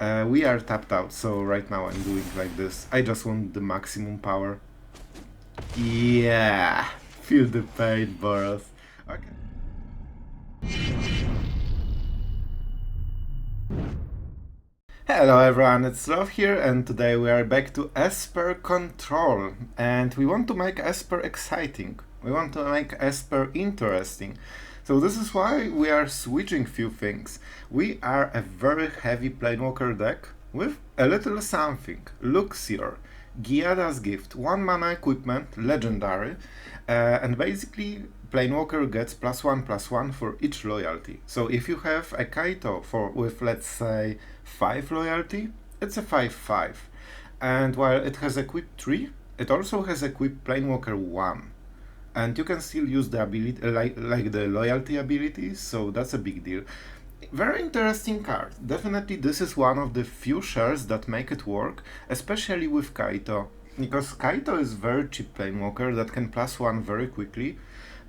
We are tapped out, so right now I'm doing like this. I just want the maximum power. Yeah, feel the pain, Boros. Okay. Hello everyone, it's Sloth here, and today we are back to Esper Control, and we want to make Esper exciting. We want to make Esper interesting. So this is why we are switching few things. We are a very heavy Planewalker deck with a little something. Luxior, Giada's Gift, 1 mana equipment, legendary, and basically Planewalker gets +1/+1 for each loyalty. So if you have a Kaito with let's say 5 loyalty, it's a 5/5. And while it has equipped 3, it also has equipped Planewalker 1. And you can still use the ability, like the loyalty abilities, so that's a big deal. Very interesting card. Definitely this is one of the few shares that make it work, especially with Kaito. Because Kaito is very cheap Planewalker that can +1 very quickly,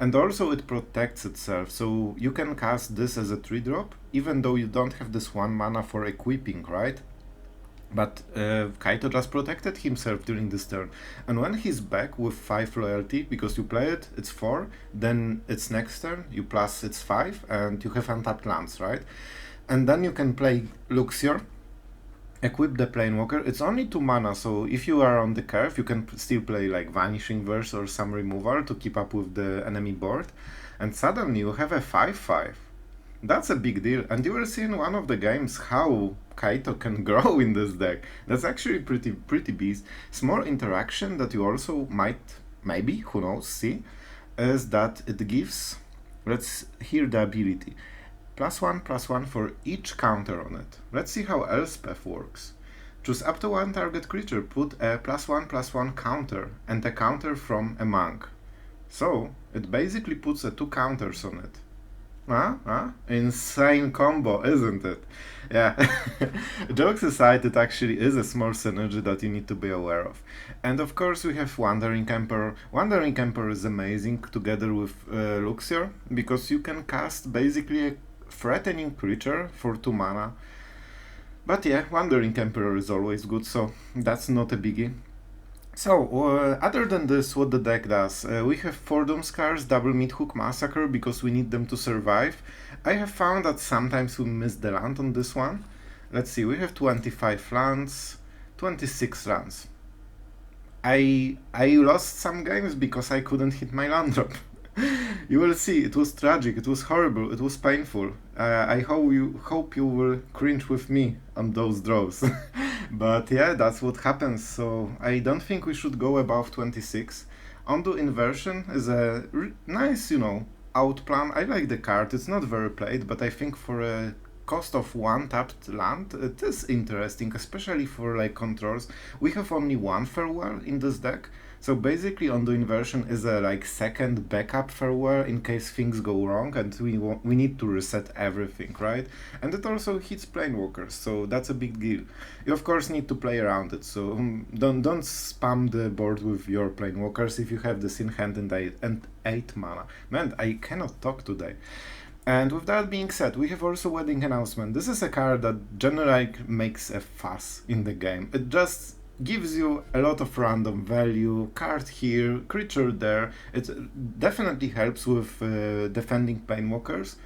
and also it protects itself, so you can cast this as a 3-drop, even though you don't have this 1 mana for equipping, right? But Kaito just protected himself during this turn, and when he's back with 5 loyalty, because you play it, it's 4, then it's next turn, you plus it's 5, and you have untapped lands, right? And then you can play Luxior, equip the Planewalker. It's only 2 mana, so if you are on the curve, you can still play like Vanishing Verse or some removal to keep up with the enemy board, and suddenly you have a 5/5. That's a big deal, and you will see in one of the games how Kaito can grow in this deck. That's actually pretty beast. Small interaction that you also might, maybe, who knows, see, is that it gives, let's hear the ability, +1/+1 for each counter on it. Let's see how Elspeth works. Choose up to 1 target creature, put a +1/+1 counter and a counter from a monk. So, it basically puts 2 counters on it. Insane combo, isn't it? Yeah. Jokes aside, it actually is a small synergy that you need to be aware of. And of course we have Wandering Emperor. Wandering Emperor is amazing together with Luxior, because you can cast basically a threatening creature for 2 mana. But yeah, Wandering Emperor is always good, so that's not a biggie. So, other than this, what the deck does, we have 4 Doomskars, double Meathook Massacre, because we need them to survive. I have found that sometimes we miss the land on this one. Let's see, we have 25 lands, 26 lands. I lost some games because I couldn't hit my land drop. You will see, it was tragic, it was horrible, it was painful. I hope you will cringe with me on those draws. But yeah, that's what happens, so I don't think we should go above 26. Ondu Inversion is a nice, out plan. I like the card, it's not very played, but I think for a cost of 1 tapped land, it is interesting, especially for like controls. We have only 1 farewell in this deck, so basically Ondu Inversion is a like second backup farewell in case things go wrong and we need to reset everything, right? And it also hits Planewalkers, so that's a big deal. You of course need to play around it, so don't spam the board with your Planewalkers if you have this in hand and 8 mana. Man, I cannot talk today. And with that being said, we have also Wedding Announcement. This is a card that generally makes a fuss in the game. It just gives you a lot of random value, card here, creature there. It definitely helps with defending Planewalkers.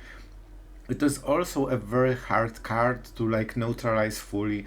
It is also a very hard card to like neutralize fully.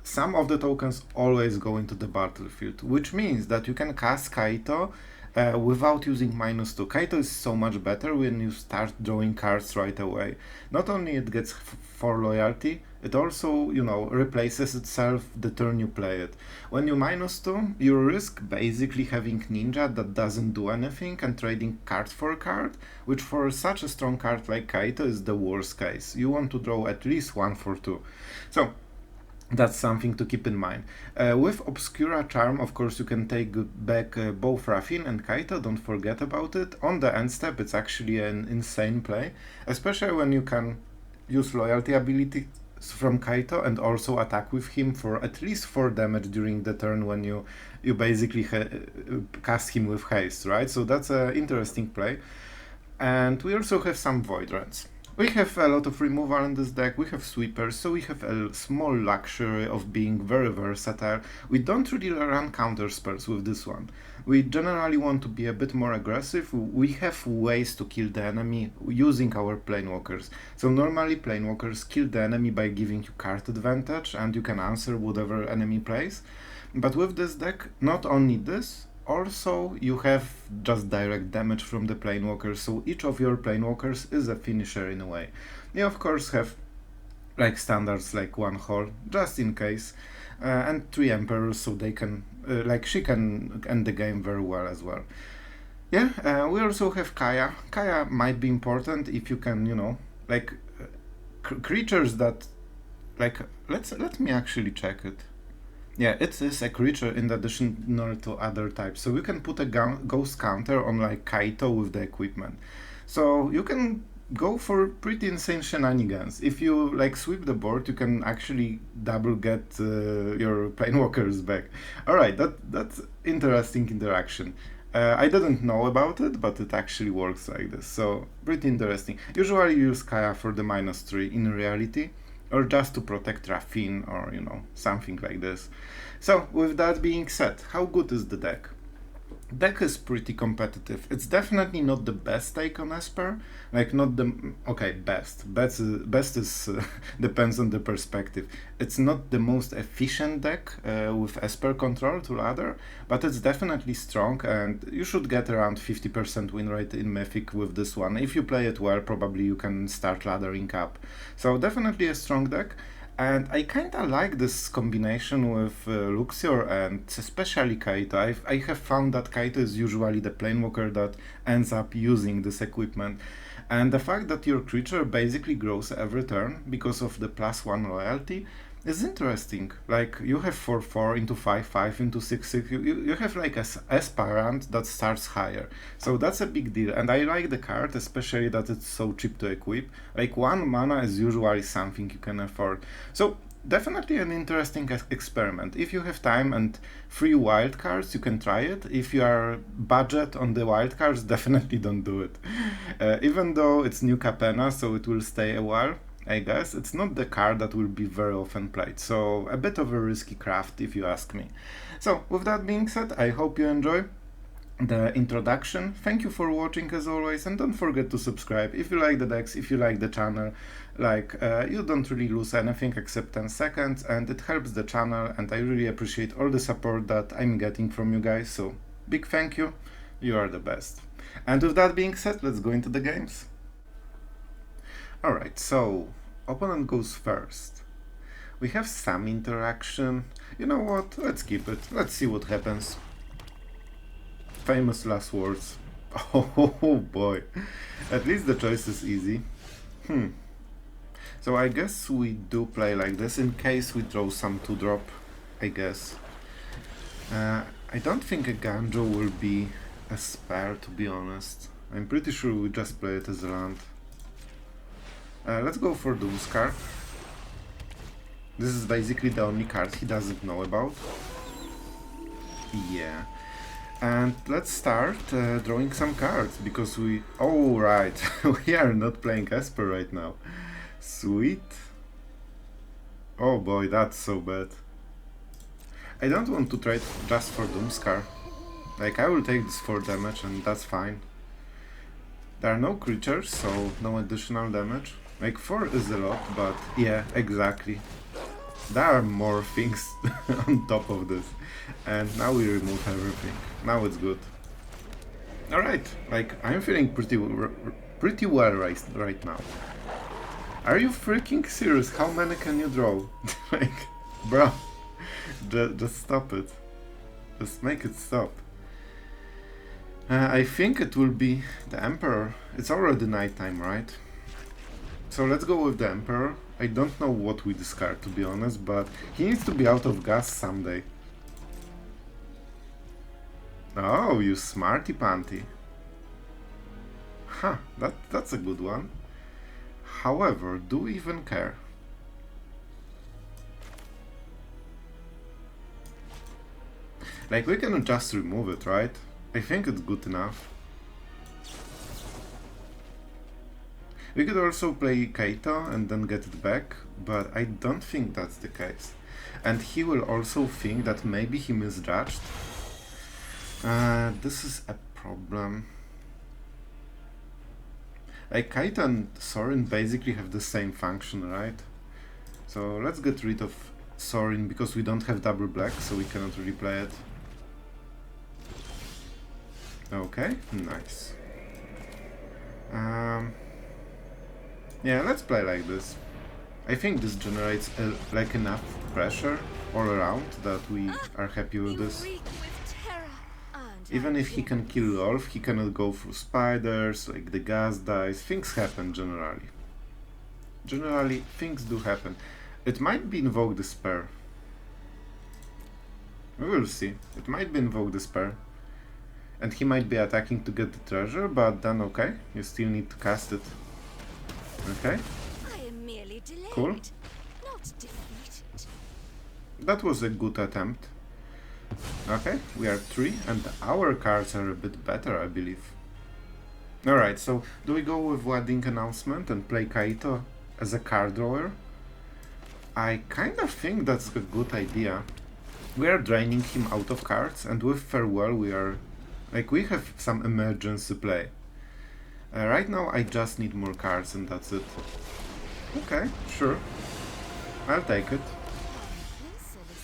Some of the tokens always go into the battlefield, which means that you can cast Kaito without using -2. Kaito is so much better when you start drawing cards right away. Not only it gets 4 loyalty, it also, replaces itself the turn you play it. When you -2, you risk basically having Ninja that doesn't do anything and trading card for card, which for such a strong card like Kaito is the worst case. You want to draw at least 1 for 2. So, that's something to keep in mind. With Obscura Charm, of course, you can take back both Rafin and Kaito, don't forget about it. On the end step, it's actually an insane play, especially when you can use loyalty ability from Kaito and also attack with him for at least 4 damage during the turn when you basically cast him with haste, right? So that's an interesting play. And we also have some Void Rats. We have a lot of removal in this deck, we have sweepers, so we have a small luxury of being very versatile. We don't really run counter spells with this one. We generally want to be a bit more aggressive. We have ways to kill the enemy using our Planewalkers. So normally Planewalkers kill the enemy by giving you card advantage and you can answer whatever enemy plays. But with this deck, not only this, also you have just direct damage from the Planewalkers, so each of your Planewalkers is a finisher in a way. You of course have like standards like one hole, just in case, and 3 Emperors, so they can, she can end the game very well as well. Yeah, we also have Kaya. Kaya might be important if you can, like, creatures that, let me actually check it. Yeah, it is a creature in addition to other types. So you can put a ghost counter on like Kaito with the equipment. So you can go for pretty insane shenanigans. If you like sweep the board, you can actually double get your Planewalkers back. Alright, that's interesting interaction. I didn't know about it, but it actually works like this. So pretty interesting. Usually you use Kaya for the -3 in reality, or just to protect Raffine, or something like this. So with that being said, how good is the deck? Deck is pretty competitive. It's definitely not the best take on Esper, like not the best is depends on the perspective. It's not the most efficient deck with Esper control to ladder, but it's definitely strong, and you should get around 50% win rate in Mythic with this one. If you play it well, probably you can start laddering up. So definitely a strong deck. And I kinda like this combination with Luxior and especially Kaito. I have found that Kaito is usually the Planewalker that ends up using this equipment. And the fact that your creature basically grows every turn because of the +1 loyalty is interesting. Like, you have 4/4 into 5/5 into 6/6. You have like a aspirant that starts higher. So that's a big deal. And I like the card, especially that it's so cheap to equip. Like, 1 mana is usually something you can afford. So definitely an interesting experiment. If you have time and 3 wildcards, you can try it. If you are budget on the wildcards, definitely don't do it. Even though it's new Capenna, so it will stay a while, I guess, it's not the card that will be very often played, so a bit of a risky craft if you ask me. So with that being said, I hope you enjoy the introduction. Thank you for watching as always, and don't forget to subscribe if you like the decks, if you like the channel. You don't really lose anything except 10 seconds, and it helps the channel, and I really appreciate all the support that I'm getting from you guys, so big thank you, you are the best. And with that being said, let's go into the games. Alright, so opponent goes first. We have some interaction. You know what? Let's keep it. Let's see what happens. Famous last words. Oh boy. At least the choice is easy. So I guess we do play like this in case we draw some 2-drop, I guess. I don't think a Ganjo will be a spare, to be honest. I'm pretty sure we just play it as a land. Let's go for Doomskar. This is basically the only card he doesn't know about. Yeah. And let's start drawing some cards, because we... Oh, right. We are not playing Esper right now. Sweet. Oh boy, that's so bad. I don't want to trade just for Doomskar. Like, I will take this 4 damage and that's fine. There are no creatures, so no additional damage. Like, 4 is a lot, but yeah, exactly. There are more things on top of this. And now we remove everything. Now it's good. Alright, like, I'm feeling pretty well right now. Are you freaking serious? How many can you draw? Like, bro, just stop it. Just make it stop. I think it will be the Emperor. It's already nighttime, right? So let's go with the Emperor. I don't know what we discard, to be honest, but he needs to be out of gas someday. Oh, you smarty panty. Huh, that's a good one. However, do we even care? Like, we can just remove it, right? I think it's good enough. We could also play Kaito and then get it back, but I don't think that's the case. And he will also think that maybe he misjudged. This is a problem. Like, Kaito and Sorin basically have the same function, right? So let's get rid of Sorin because we don't have double black, so we cannot really play it. Okay, nice. Yeah, let's play like this. I think this generates like enough pressure all around that we are happy with this. Even if he can kill Lolth, he cannot go through spiders, like the gas dies. Things happen generally. Generally, things do happen. It might be Invoke Despair. We will see. It might be Invoke Despair. And he might be attacking to get the treasure, but then okay, you still need to cast it. Okay. I am merely delayed, Cool. not defeated. That was a good attempt. Okay, we are 3, and our cards are a bit better, I believe. Alright, so do we go with Wedding Announcement and play Kaito as a card drawer? I kind of think that's a good idea. We are draining him out of cards, and with Farewell we are... like, we have some emergency play. Right now I just need more cards and that's it. Okay, sure. I'll take it.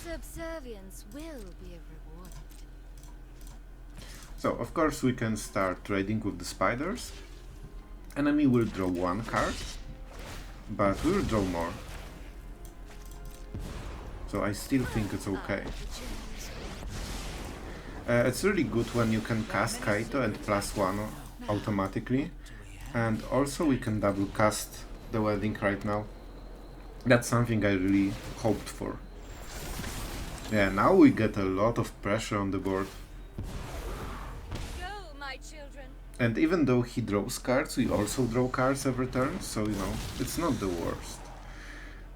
Subservience will be rewarded. So, of course we can start trading with the spiders. Enemy will draw 1 card, but we'll draw more. So I still think it's okay. It's really good when you can cast Kaito and +1 automatically. And also we can double cast the Wedding right now. That's something I really hoped for. Yeah, now we get a lot of pressure on the board. Go, my children. And even though he draws cards, we also draw cards every turn, so you know, it's not the worst.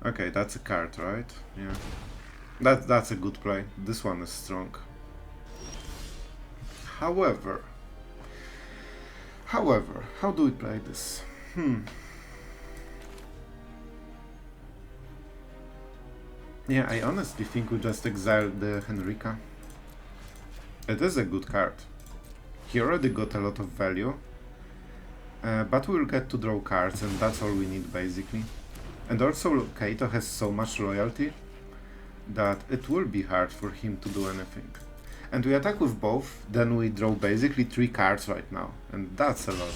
Okay, that's a card, right? Yeah. That's a good play. This one is strong. However, how do we play this? Yeah, I honestly think we just exile the Henrika. It is a good card. He already got a lot of value, but we'll get to draw cards and that's all we need basically. And also Kaito has so much loyalty that it will be hard for him to do anything. And we attack with both, then we draw basically 3 cards right now, and that's a lot.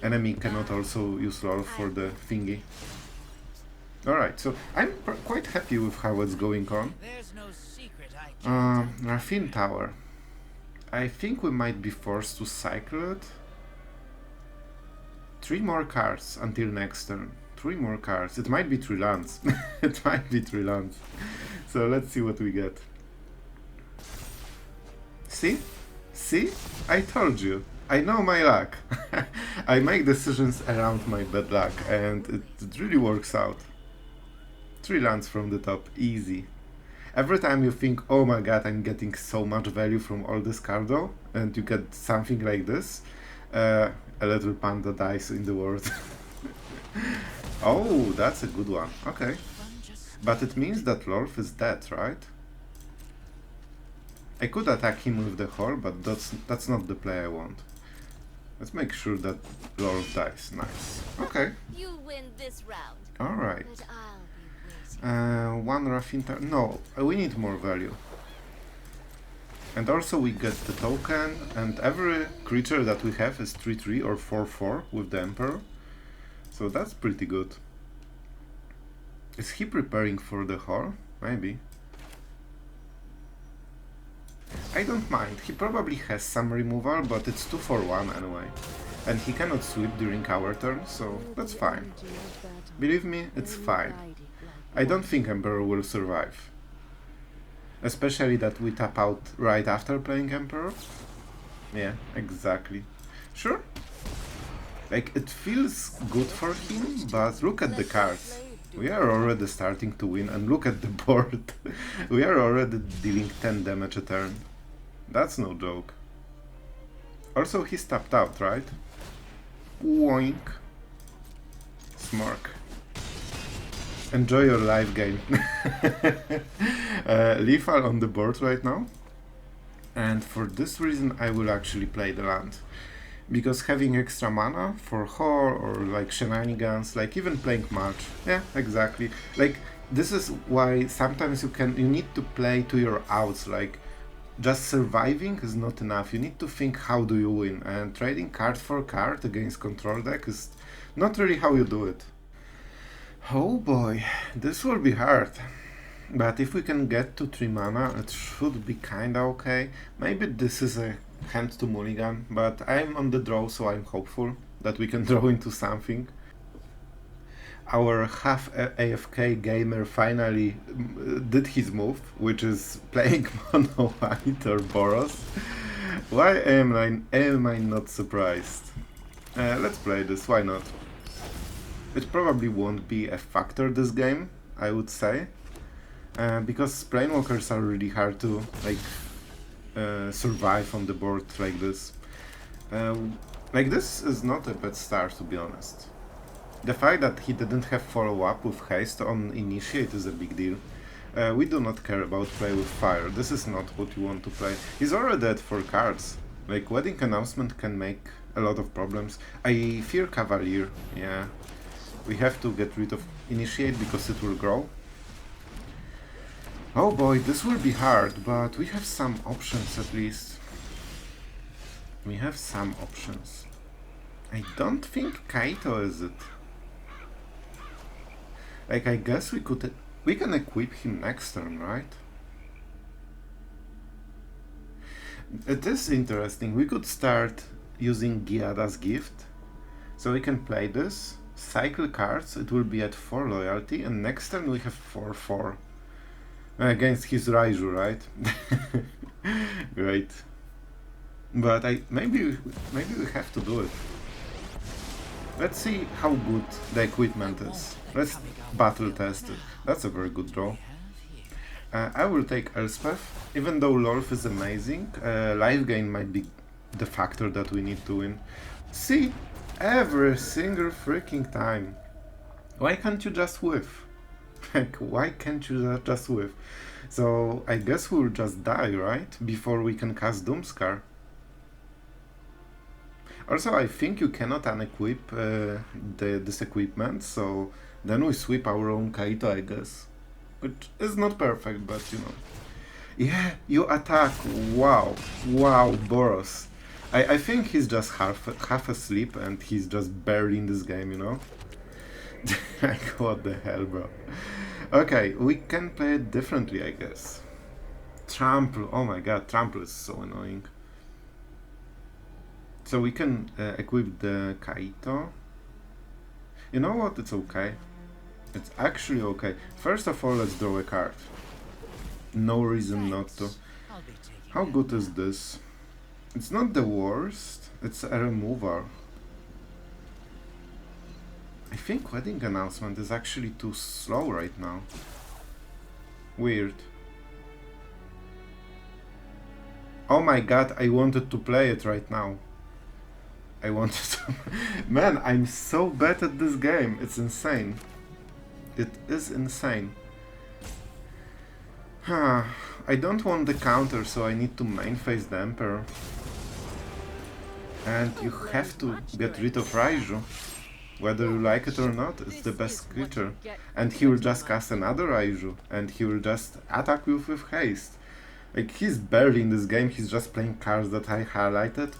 Enemy cannot also use Lolth for the thingy. Alright, so I'm quite happy with how it's going on. Raffine Tower. I think we might be forced to cycle it. 3 more cards until next turn. 3 more cards. It might be 3 lands. It might be 3 lands. So let's see what we get. See? See? I told you. I know my luck. I make decisions around my bad luck and it really works out. 3 lands from the top, easy. Every time you think, oh my god, I'm getting so much value from all this card though, and you get something like this, a little panda dies in the world. Oh, that's a good one, okay. But it means that Lolth is dead, right? I could attack him with the Hole, but that's not the play I want. Let's make sure that Lolth dies, nice. Okay. You win this round. Alright. But I'll be waiting. 1 Raffine Tower. No, we need more value. And also we get the token, and every creature that we have is 3/3 or 4/4 with the Emperor. So that's pretty good. Is he preparing for the Hole? Maybe. I don't mind. He probably has some removal, but it's 2 for 1 anyway. And he cannot sweep during our turn, so that's fine. Believe me, it's fine. I don't think Emperor will survive. Especially that we tap out right after playing Emperor. Yeah, exactly. Sure. Like, it feels good for him, but look at the cards. We are already starting to win, and look at the board. We are already dealing 10 damage a turn. That's no joke. Also, he's tapped out, right? Woink. Smark. Enjoy your live game. Lethal on the board right now. And for this reason I will actually play the land. Because having extra mana for Hor or like shenanigans, like even playing March. Yeah, exactly. Like this is why sometimes you need to play to your outs, like just surviving is not enough. You need to think how do you win, and trading card for card against control deck is not really how you do it. Oh boy, this will be hard. But if we can get to 3 mana, it should be kinda okay. Maybe this is a hand to mulligan, but I'm on the draw, so I'm hopeful that we can draw into something. Our half AFK gamer finally did his move, which is playing Mono White or Boros. Why am I not surprised? Let's play this, why not? It probably won't be a factor this game, I would say. Because Planeswalkers are really hard to survive on the board like this. Like this is not a bad start, to be honest. The fact that he didn't have follow-up with haste on initiate is a big deal. We do not care about play with fire, this is not what you want to play. He's already at 4 cards. Like wedding announcement can make a lot of problems. I fear Cavalier, yeah. We have to get rid of initiate because it will grow. Oh boy, this will be hard, but we have some options at least. We have some options. I don't think Kaito is it. Like, I guess we can equip him next turn, right? It is interesting. We could start using Giada's gift. So we can play this, cycle cards, it will be at 4 loyalty, and next turn we have 4/4. Against his Raiju, right? Great. But maybe we have to do it. Let's see how good the equipment is. Let's battle test it. That's a very good draw. I will take Elspeth. Even though Lolth is amazing, life gain might be the factor that we need to win. See? Every single freaking time. Why can't you just whiff? Like, why can't you just whiff? So, I guess we'll just die, right? Before we can cast Doomskar. Also, I think you cannot unequip this equipment, so then we sweep our own Kaito, I guess. Which is not perfect, but you know. Yeah, you attack. Wow. Wow, Boros. I think he's just half asleep and he's just buried in this game, you know? Like, what the hell, bro? Okay, we can play it differently, I guess. Trample. Oh my god, Trample is so annoying. So we can equip the Kaito. You know what? It's okay. It's actually okay. First of all, let's draw a card. No reason not to. How good is this? It's not the worst. It's a removal. I think wedding announcement is actually too slow right now. Weird. Oh my god, I wanted to play it right now. I wanted to... Man, I'm so bad at this game. It's insane. It is insane. I don't want the counter, so I need to main phase the Emperor. And you have to get rid of Raiju. Whether you like it or not, it's the best creature. And he will just cast another Raiju, and he will just attack you with haste. Like, he's barely in this game, he's just playing cards that I highlighted.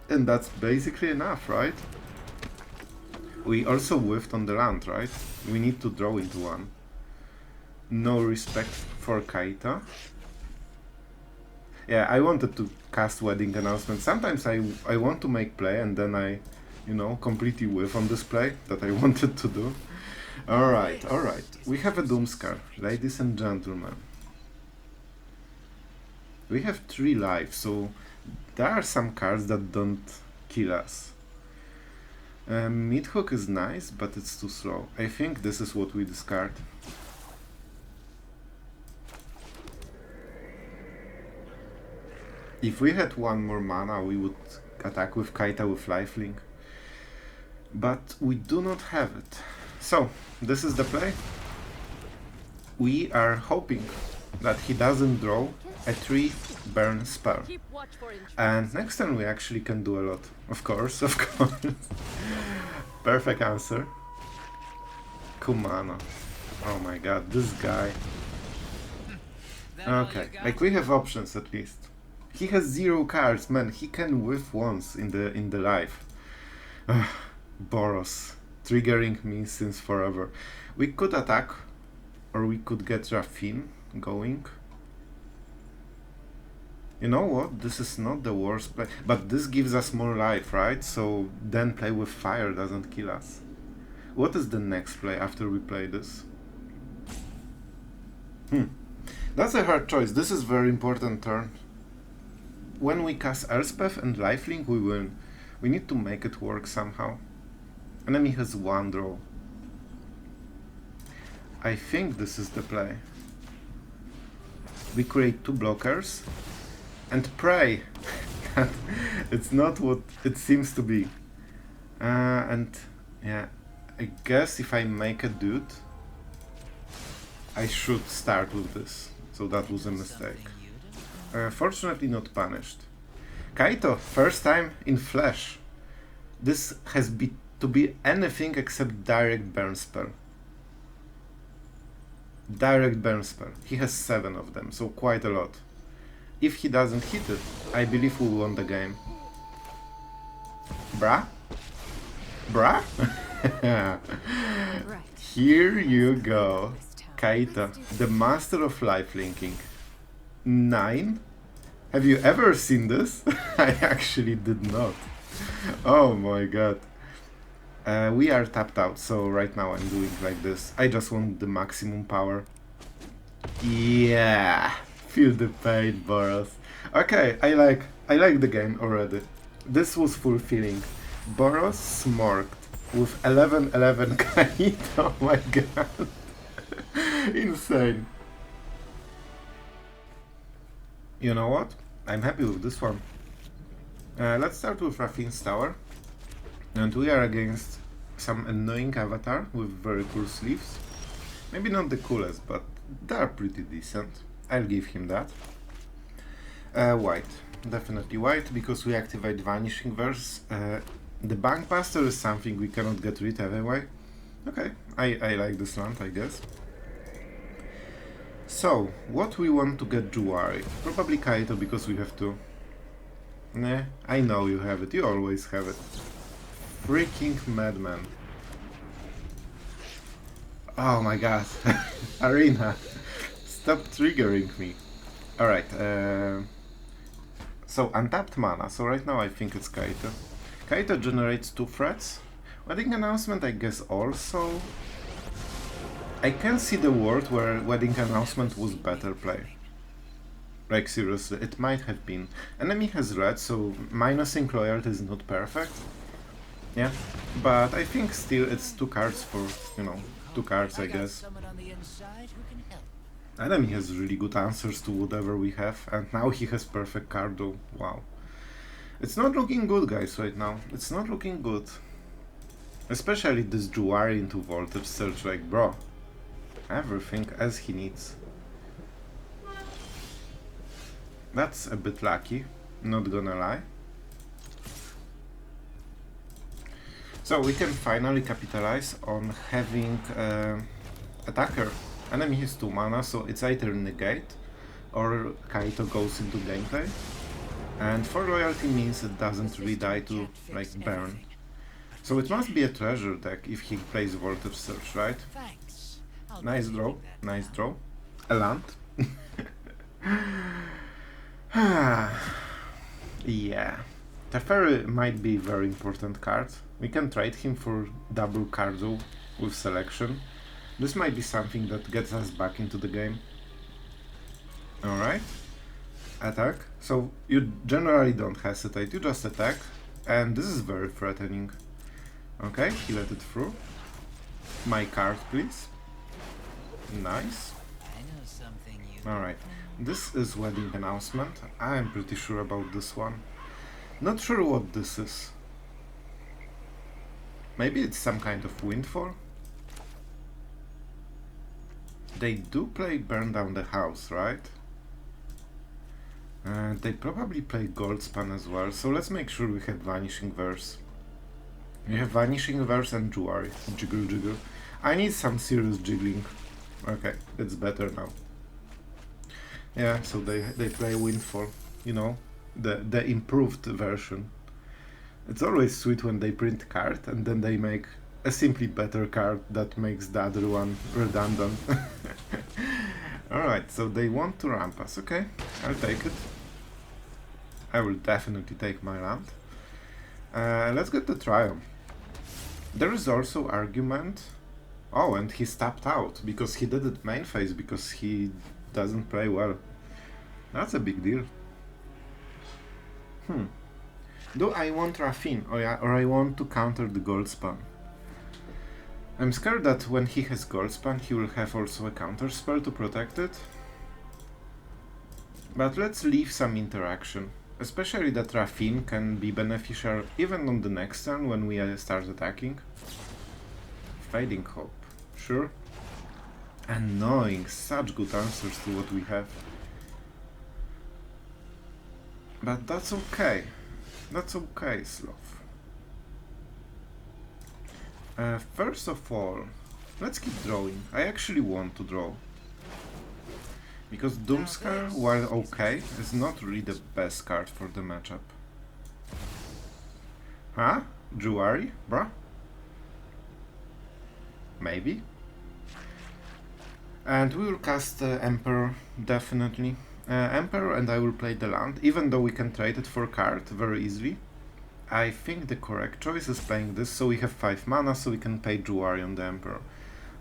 And that's basically enough, right? We also whiffed on the land, right? We need to draw into one. No respect for Kaito. Yeah, I wanted to cast wedding announcement. Sometimes I want to make play and then I, you know, completely whiff on this play that I wanted to do. Alright, alright. We have a Doomskar, ladies and gentlemen. We have 3 lives, so there are some cards that don't kill us. Meathook is nice, but it's too slow. I think this is what we discard. If we had 1 more mana, we would attack with Kaita with lifelink. but we do not have it. So, this is the play. We are hoping that he doesn't draw a 3 burn spell. Keep watch for intruders. And next turn we actually can do a lot. Of course, of course. Perfect answer. Kumano. Oh my god, this guy. Okay, like we have options at least. He has 0 cards, man. He can whiff once in the life. Boros, triggering me since forever. We could attack, or we could get Raffin going. You know what? This is not the worst play, but this gives us more life, right? So then play with fire doesn't kill us. What is the next play after we play this? That's a hard choice. This is very important turn. When we cast Elspeth and Lifelink, we win. We need to make it work somehow. Enemy has 1 draw. I think this is the play. We create 2 blockers and pray that it's not what it seems to be. And yeah, I guess if I make a dude, I should start with this. So that was a mistake. Fortunately not punished. Kaito, first time in flesh. This has to be anything except direct burn spell. Direct burn spell. He has 7 of them, so quite a lot. If he doesn't hit it, I believe we won the game. Bruh? Bruh? Right. Here you go. Kaito, the master of lifelinking. 9? Have you ever seen this? I actually did not. Oh my god. We are tapped out, so right now I'm doing like this. I just want the maximum power. Yeah, feel the pain, Boros. Okay, I like the game already. This was fulfilling. Boros smorked with 11-11 Kaito. Oh my god. Insane. You know what? I'm happy with this one. Let's start with Raffin's Tower. And we are against some annoying avatar with very cool sleeves. Maybe not the coolest, but they are pretty decent. I'll give him that. White. Definitely white, because we activate Vanishing Verse. The Bankbuster is something we cannot get rid of anyway. Okay, I like this land, I guess. So, what we want to get Juari? Probably Kaito, because we have to. Nah, I know you have it, you always have it. Freaking madman. Oh my god. Arena. Stop triggering me. Alright, so untapped mana, so right now I think it's Kaito. Kaito generates 2 threats. Wedding Announcement I guess also. I can see the world where Wedding Announcement was better play. Like seriously, it might have been. Enemy has red, so minusing loyalty is not perfect. Yeah, but I think still it's 2 cards for, you know, 2 cards I guess. Enemy has really good answers to whatever we have, and now he has perfect card though. Wow. It's not looking good, guys, right now. It's not looking good. Especially this Juari into Voltage Surge, like, bro. Everything as he needs. That's a bit lucky, not gonna lie. So we can finally capitalize on having attacker. Enemy has 2 mana, so it's either negate or Kaito goes into gameplay. And 4 loyalty means it doesn't really die to like burn. So it must be a treasure deck if he plays Voltage Surge, right? Nice draw, nice draw. A land. Yeah. Teferi might be a very important card. We can trade him for double cardo with selection. This might be something that gets us back into the game. Alright. Attack. So you generally don't hesitate, you just attack. And this is very threatening. Okay, he let it through. My card, please. Nice. Alright. This is Wedding Announcement. I am pretty sure about this one. Not sure what this is. Maybe it's some kind of windfall? They do play Burn Down the House, right? They probably play Goldspan as well, so let's make sure we have Vanishing Verse. We have Vanishing Verse and Jewelry. Jiggle jiggle. I need some serious jiggling. Okay, it's better now. Yeah, so they play Windfall, you know, the improved version. It's always sweet when they print card and then they make a simply better card that makes the other one redundant. Alright, so they want to ramp us. Okay, I'll take it. I will definitely take my land. Let's get the trial. There is also argument. Oh, and he tapped out because he did it main phase because he doesn't play well. That's a big deal. Do I want Raffine? Oh yeah, or I want to counter the Goldspan? I'm scared that when he has Goldspan he will have also a counter spell to protect it. But let's leave some interaction. Especially that Raffine can be beneficial even on the next turn when we start attacking. Fading Hope, sure. Annoying, such good answers to what we have. But that's okay. That's okay, Sloth. First of all, let's keep drawing. I actually want to draw. Because Doomskar, while okay, is not really the best card for the matchup. Huh? Jewelry, bruh? Maybe? And we will cast Emperor, definitely. Emperor, and I will play the land, even though we can trade it for a card very easily. I think the correct choice is playing this, so we have 5 mana, so we can pay Jewelry on the Emperor.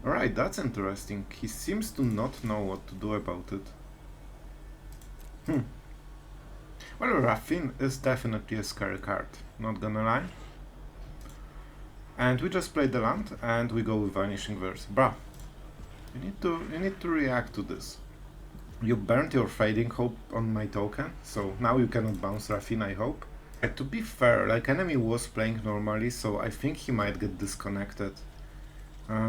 Alright, that's interesting. He seems to not know what to do about it. Well, Raffine is definitely a scary card, not gonna lie. And we just play the land, and we go with Vanishing Verse. Bruh, you need to react to this. You burnt your Fading Hope on my token, so now you cannot bounce Raffine, I hope. To be fair, like enemy was playing normally, so I think he might get disconnected.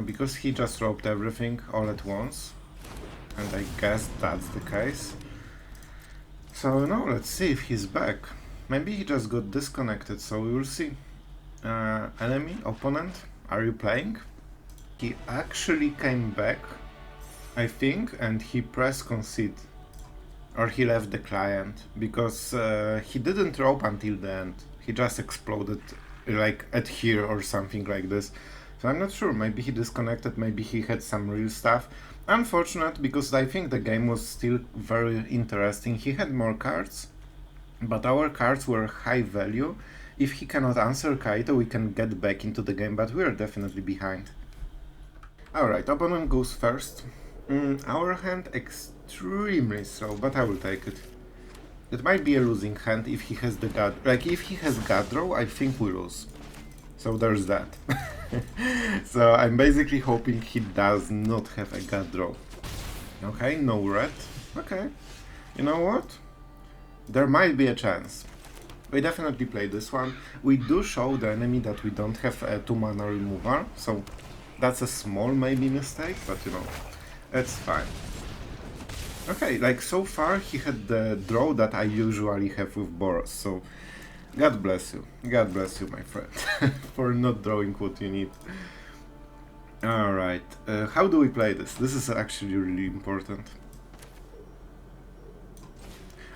Because he just roped everything all at once. And I guess that's the case. So now let's see if he's back. Maybe he just got disconnected, so we will see. Enemy, opponent, are you playing? He actually came back, I think, and he pressed concede. Or he left the client, because he didn't rope until the end. He just exploded, like at here or something like this. So I'm not sure, maybe he disconnected, maybe he had some real stuff. Unfortunate, because I think the game was still very interesting. He had more cards, but our cards were high value. If he cannot answer Kaito, we can get back into the game, but we are definitely behind. Alright, opponent goes first. Our hand extremely slow, but I will take it. It might be a losing hand if he has the god. Like, if he has god draw, I think we lose. So there's that. So I'm basically hoping he does not have a god draw. Okay, no red. Okay. You know what? There might be a chance. We definitely play this one. We do show the enemy that we don't have a 2-mana removal, so that's a small maybe mistake, but you know, it's fine. Okay, like so far he had the draw that I usually have with Boros, so God bless you, my friend, for not drawing what you need. Alright, how do we play this? This is actually really important.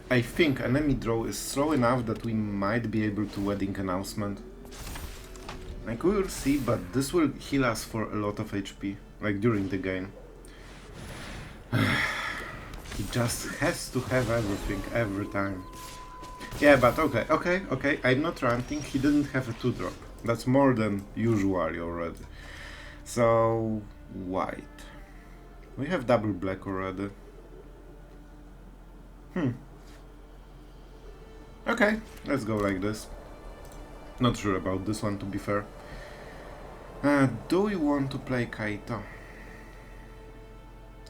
I think enemy draw is slow enough that we might be able to wedding announcement. Like, we will see, but this will heal us for a lot of HP, like during the game. He just has to have everything every time. Yeah, but okay, I'm not ranting, he didn't have a 2-drop. That's more than usually already. So, white. We have double black already. Okay, let's go like this. Not sure about this one, to be fair. Do we want to play Kaito?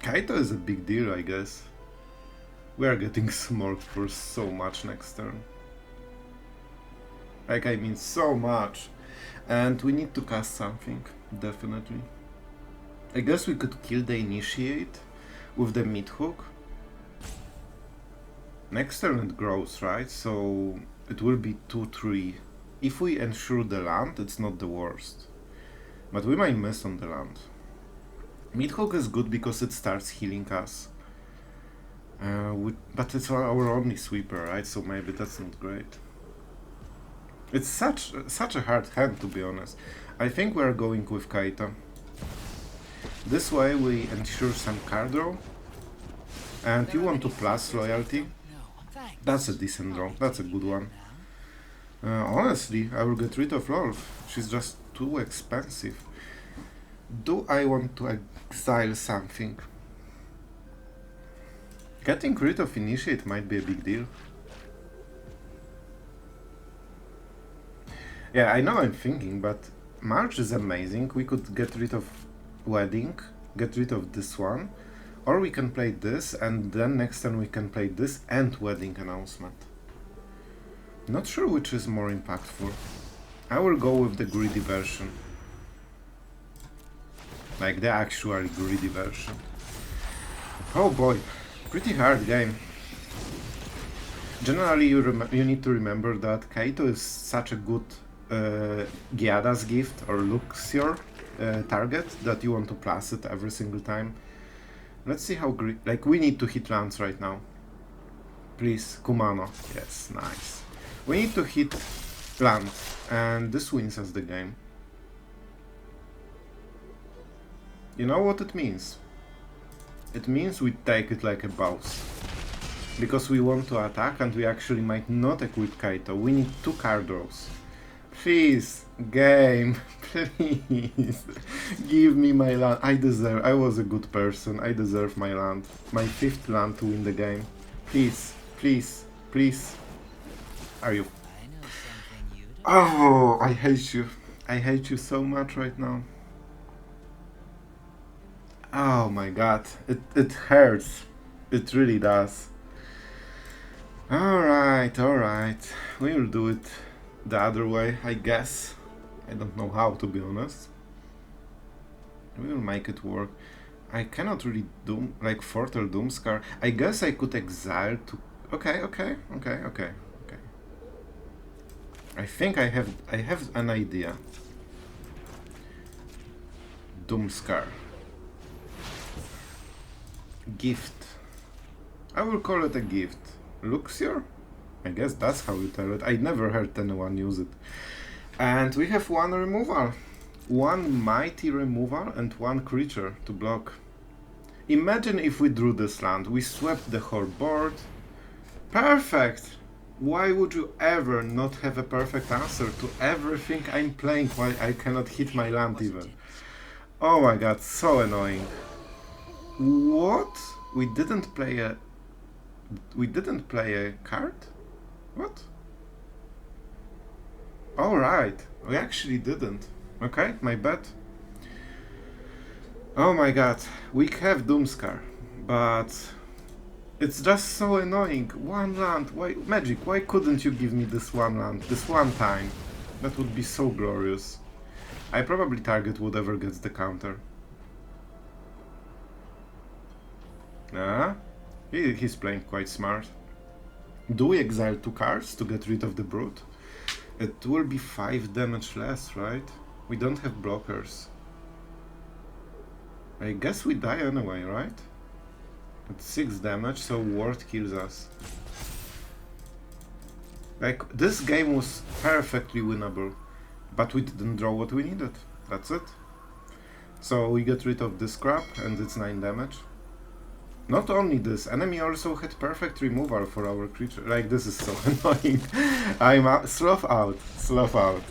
Kaito is a big deal, I guess. We are getting smoked for so much next turn. Like, I mean so much. And we need to cast something, definitely. I guess we could kill the Initiate with the Meathook. Next turn it grows, right? So it will be 2-3. If we ensure the land, it's not the worst. But we might miss on the land. Meathook is good because it starts healing us. But it's our only sweeper, right? So maybe that's not great. It's such a hard hand, to be honest. I think we're going with Kaito. This way we ensure some card draw. And you want to plus loyalty. That's a decent draw. That's a good one. Honestly, I will get rid of Lolth. She's just too expensive. Do I want to exile something? Getting rid of Initiate might be a big deal. Yeah, I know I'm thinking, but March is amazing. We could get rid of Wedding, get rid of this one, or we can play this, and then next turn we can play this and Wedding Announcement. Not sure which is more impactful. I will go with the greedy version. Like the actual greedy version. Oh boy, pretty hard game. Generally you need to remember that Kaito is such a good Giada's gift or Luxior target that you want to plus it every single time. Let's see how like we need to hit lands right now. Please, Kumano. Yes, nice. We need to hit land, and this wins us the game. You know what it means? It means we take it like a boss. Because we want to attack and we actually might not equip Kaito. We need 2 card draws. Please, game, please, give me my land. I was a good person, I deserve my land. My 5th land to win the game. Please, please, please. Are you? Oh, I hate you. I hate you so much right now. Oh my god, it hurts. It really does. Alright, we will do it the other way, I guess. I don't know how, to be honest. We will make it work. I cannot really Fortel Doomskar. I guess I could exile to... Okay. I think I have an idea. Doomskar. Gift. I will call it a gift. Luxior? I guess that's how you tell it. I never heard anyone use it. And we have 1 removal. 1 mighty removal and 1 creature to block. Imagine if we drew this land. We swept the whole board. Perfect! Why would you ever not have a perfect answer to everything I'm playing while I cannot hit my land even? Oh my god, so annoying. What? We didn't play a card? What? Alright, we actually didn't. Okay, my bad. Oh my god, we have Doomskar, but it's just so annoying. 1 land, why Magic, why couldn't you give me this 1 land, this 1 time? That would be so glorious. I probably target whatever gets the counter. He's playing quite smart. Do we exile 2 cards to get rid of the brute? It will be 5 damage less, right? We don't have blockers. I guess we die anyway, right? It's 6 damage, so ward kills us. Like, this game was perfectly winnable, but we didn't draw what we needed. That's it. So we get rid of this crap, and it's 9 damage. Not only this, enemy also had perfect removal for our creature. Like, this is so annoying. I'm out. Sloth out. Sloth out.